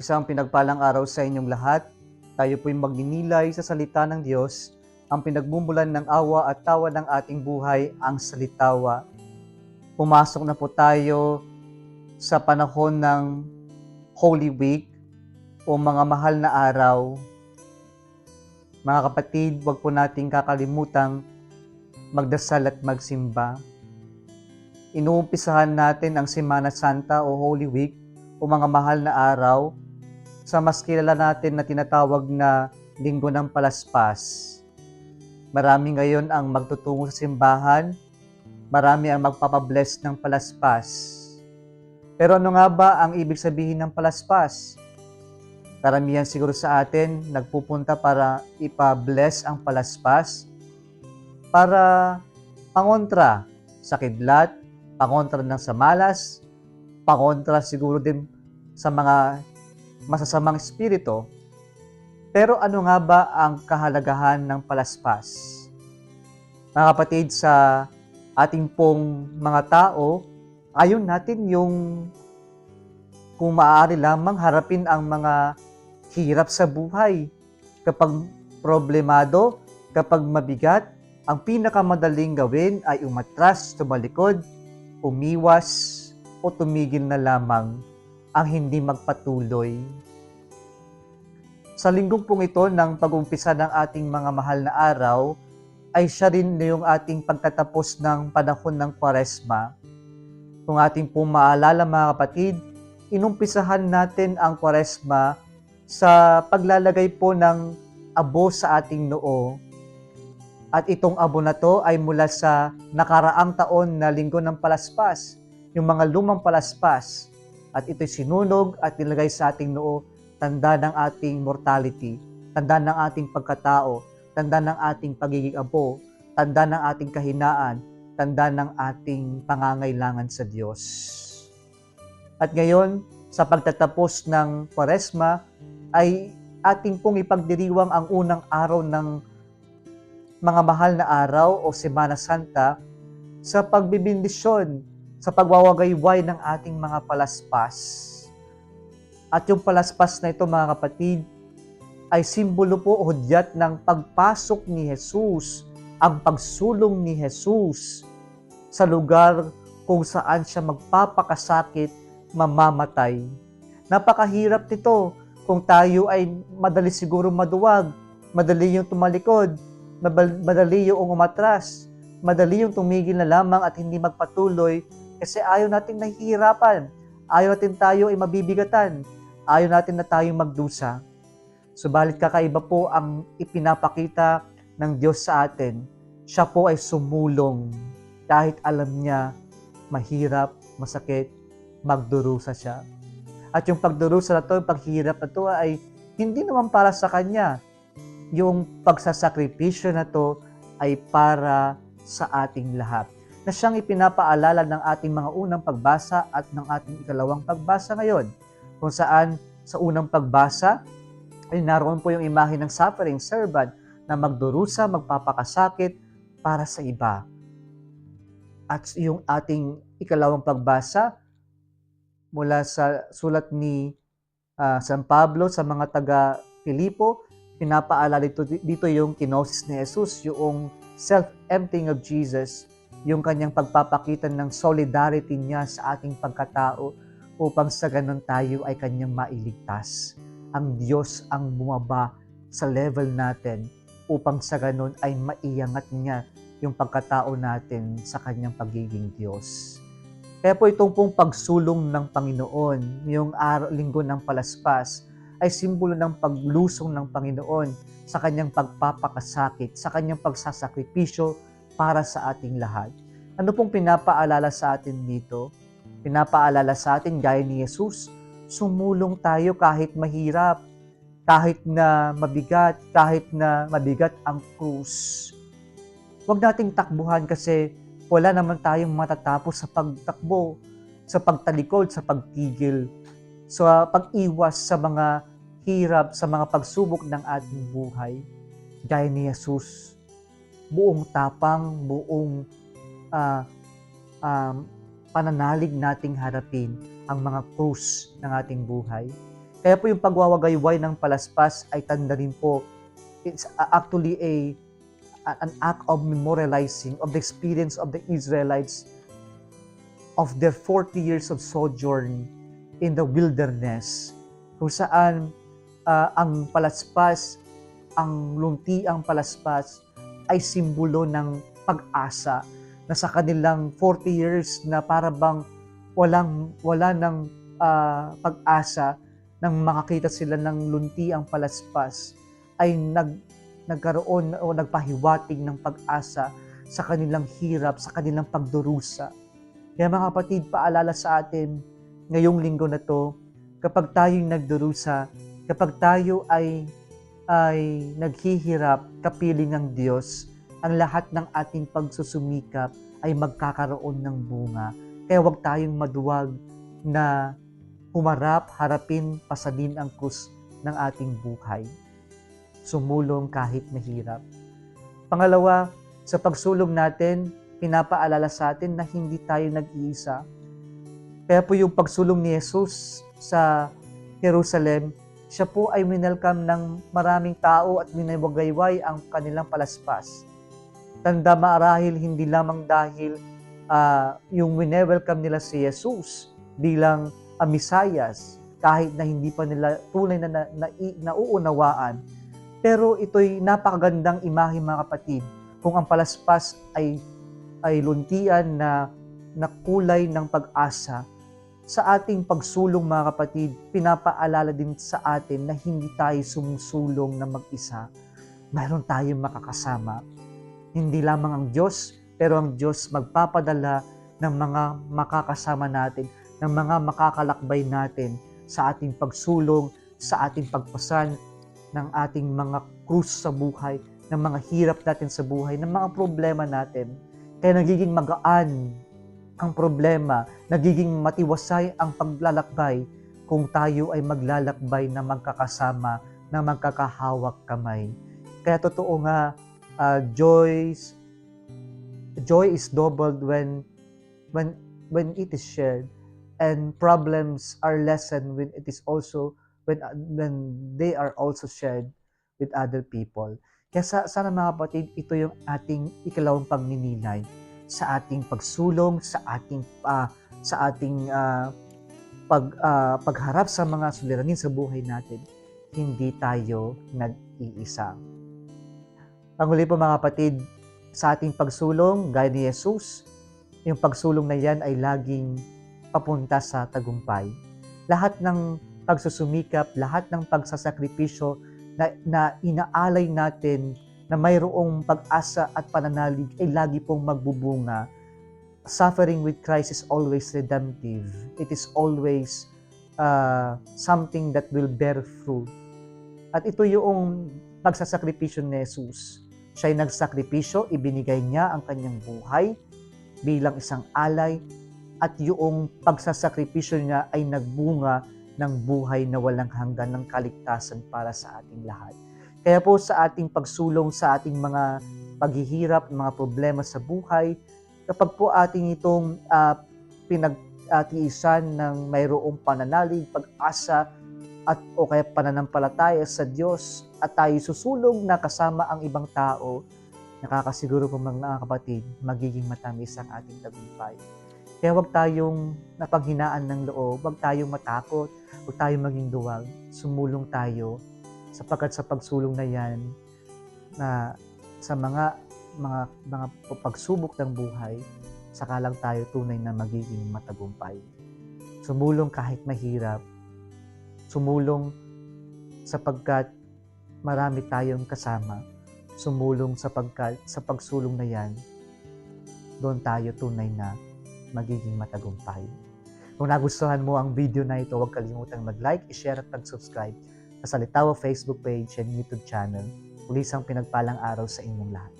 Isang pinagpalang araw sa inyong lahat. Tayo po'y magninilay sa salita ng Diyos, ang pinagmumulan ng awa at tawa ng ating buhay, ang salitawa. Pumasok na po tayo sa panahon ng Holy Week o mga mahal na araw. Mga kapatid, huwag po nating kakalimutang magdasal at magsimba. Inuumpisahan natin ang Semana Santa o Holy Week o mga mahal na araw sa mas kilala natin na tinatawag na Linggo ng Palaspas. Marami ngayon ang magtutungo sa simbahan, marami ang magpapabless ng palaspas. Pero ano nga ba ang ibig sabihin ng palaspas? Karamihan siguro sa atin nagpupunta para ipa-bless ang palaspas para pangontra sa kidlat, pangontra ng samalas, pangontra siguro din sa mga masasamang espiritu. Pero ano nga ba ang kahalagahan ng palaspas? Mga kapatid, sa ating pong mga tao, ayaw natin yung kung maaari lamang harapin ang mga hirap sa buhay. Kapag problemado, kapag mabigat, ang pinakamadaling gawin ay umatras, tumalikod, umiwas, o tumigil na lamang ang hindi magpatuloy. Sa linggong pong ito ng pag-umpisa ng ating mga mahal na araw, ay siya rin yung ating pagtatapos ng panahon ng Kwaresma. Kung ating pong maalala mga kapatid, inumpisahan natin ang Kwaresma sa paglalagay po ng abo sa ating noo. At itong abo na to ay mula sa nakaraang taon na Linggo ng Palaspas, yung mga lumang palaspas. At ito'y sinunog at nilagay sa ating noo, tanda ng ating mortality, tanda ng ating pagkatao, tanda ng ating pagiging abo, tanda ng ating kahinaan, tanda ng ating pangangailangan sa Diyos. At ngayon, sa pagtatapos ng Kwaresma, ay ating pong ipagdiriwang ang unang araw ng mga mahal na araw o Semana Santa sa pagbibindisyon, sa pagwawagayway ng ating mga palaspas. At yung palaspas na ito mga kapatid, ay simbolo po o hudyat ng pagpasok ni Jesus, ang pagsulong ni Jesus sa lugar kung saan siya magpapakasakit, mamamatay. Napakahirap nito kung tayo ay madali siguro maduwag, madali yung tumalikod, madali yung umatras, madali yung tumigil na lamang at hindi magpatuloy kasi ayaw nating nahihirapan, ayaw natin tayo ay mabibigatan, ayaw natin na tayong magdusa. Subalit kakaiba po ang ipinapakita ng Diyos sa atin. Siya po ay sumulong kahit alam niya mahirap, masakit, magdurusa siya. At yung pagdurusa na to, yung paghirap na to ay hindi naman para sa Kanya. Yung pagsasakripisyo na to ay para sa ating lahat. Na siyang ipinapaalala ng ating mga unang pagbasa at ng ating ikalawang pagbasa ngayon. Kung saan sa unang pagbasa, ay naroon po yung imahe ng suffering servant na magdurusa, magpapakasakit para sa iba. At yung ating ikalawang pagbasa mula sa sulat ni San Pablo sa mga taga-Filipo, pinapaalala dito yung kenosis ni Jesus, yung self-emptying of Jesus, yung kanyang pagpapakita ng solidarity niya sa ating pagkatao upang sa ganun tayo ay kanyang mailigtas. Ang Diyos ang bumaba sa level natin upang sa ganun ay maiangat niya yung pagkatao natin sa kanyang pagiging Diyos. Kaya po itong pong pagsulong ng Panginoon, yung linggo ng palaspas, ay simbolo ng paglusong ng Panginoon sa kanyang pagpapakasakit, sa kanyang pagsasakripisyo para sa ating lahat. Ano pong pinapaalala sa atin dito? Pinapaalala sa atin, gaya ni Jesus, sumulong tayo kahit mahirap, kahit na mabigat ang krus. Huwag nating takbuhan kasi wala naman tayong matatapos sa pagtakbo, sa pagtalikod, sa pagtigil, sa pag-iwas sa mga hirap, sa mga pagsubok ng ating buhay. Gaya ni Jesus, buong tapang, buong pananalig nating harapin ang mga krus ng ating buhay. Kaya po yung pagwawagayway ng palaspas ay tanda rin po, it's actually an act of memorializing of the experience of the Israelites of their 40 years of sojourn in the wilderness, kung saan ang palaspas, ang luntiang palaspas ay simbolo ng pag-asa na sa kanilang 40 years na para bang wala ng pag-asa nang makakita sila ng luntiang palaspas ay nagkaroon o nagpahiwatig ng pag-asa sa kanilang hirap, sa kanilang pagdurusa. Kaya mga kapatid, paalala sa atin ngayong linggo na to, kapag tayo'y nagdurusa, kapag tayo ay naghihirap kapiling ng Diyos, ang lahat ng ating pagsusumikap ay magkakaroon ng bunga. Kaya huwag tayong maduwag na harapin, pasanin ang krus ng ating buhay. Sumulong kahit mahirap. Pangalawa, sa pagsulong natin, pinapaalala sa atin na hindi tayo nag-iisa. Kaya po yung pagsulong ni Jesus sa Jerusalem, siya po ay winelcome ng maraming tao at minawagayway ang kanilang palaspas. Tanda marahil hindi lamang dahil yung winewelcome nila si Jesus bilang Misayas, kahit na hindi pa nila tunay na nauunawaan. Pero ito'y napakagandang imahe mga kapatid, kung ang palaspas ay luntian na kulay ng pag-asa. Sa ating pagsulong mga kapatid, pinapaalala din sa atin na hindi tayo sumusulong na mag-isa. Mayroon tayong makakasama. Hindi lamang ang Diyos, pero ang Diyos magpapadala ng mga makakasama natin, ng mga makakalakbay natin sa ating pagsulong, sa ating pagpasan ng ating mga krus sa buhay, ng mga hirap natin sa buhay, ng mga problema natin. Kaya nagiging magaan ang problema, nagiging matiwasay ang paglalakbay kung tayo ay maglalakbay na magkakasama, na magkakahawak kamay. Kaya totoo nga, joy is doubled when it is shared, and problems are lessened when it is also when they are also shared with other people. Kaya sana mga kapatid, ito yung ating ikalawang pagninilay sa ating pagsulong, sa ating pagharap sa mga suliranin sa buhay natin. Hindi tayo nag-iisa. Panghuli po mga kapatid, sa ating pagsulong, gaya ni Jesus, yung pagsulong na yan ay laging papunta sa tagumpay. Lahat ng pagsusumikap, lahat ng pagsasakripisyo na inaalay natin na mayroong pag-asa at pananalig ay lagi pong magbubunga. Suffering with Christ is always redemptive. It is always something that will bear fruit. At ito yung pagsasakripisyo ni Jesus. Siya'y nagsakripisyo, ibinigay niya ang kanyang buhay bilang isang alay, at yung pagsasakripisyo niya ay nagbunga ng buhay na walang hanggan, ng kaligtasan para sa ating lahat. Kaya po sa ating pagsulong sa ating mga paghihirap, mga problema sa buhay, kapag po ating itong pinagtiisan ng mayroong pananalig, pag-asa, o kaya pananampalataya sa Diyos, at tayo susulong na kasama ang ibang tao, nakakasiguro po mga kapatid, magiging matamis ang ating tagumpay. Kaya huwag tayong napanghinaan ng loob, huwag tayong matakot, huwag tayong maging duwag. Sumulong tayo, sapagkat sa pagsulong na yan, na sa mga pagsubok ng buhay, saka lang tayo tunay na magiging matagumpay. Sumulong kahit mahirap, sumulong sapagkat marami tayong kasama, sumulong sapagkat sa pagsulong na yan, doon tayo tunay na magiging matagumpay. Kung nagustuhan mo ang video na ito, huwag kalimutang mag-like, i-share at mag-subscribe sa Salitawa Facebook page and YouTube channel. Muli isang pinagpalang araw sa inyong lahat.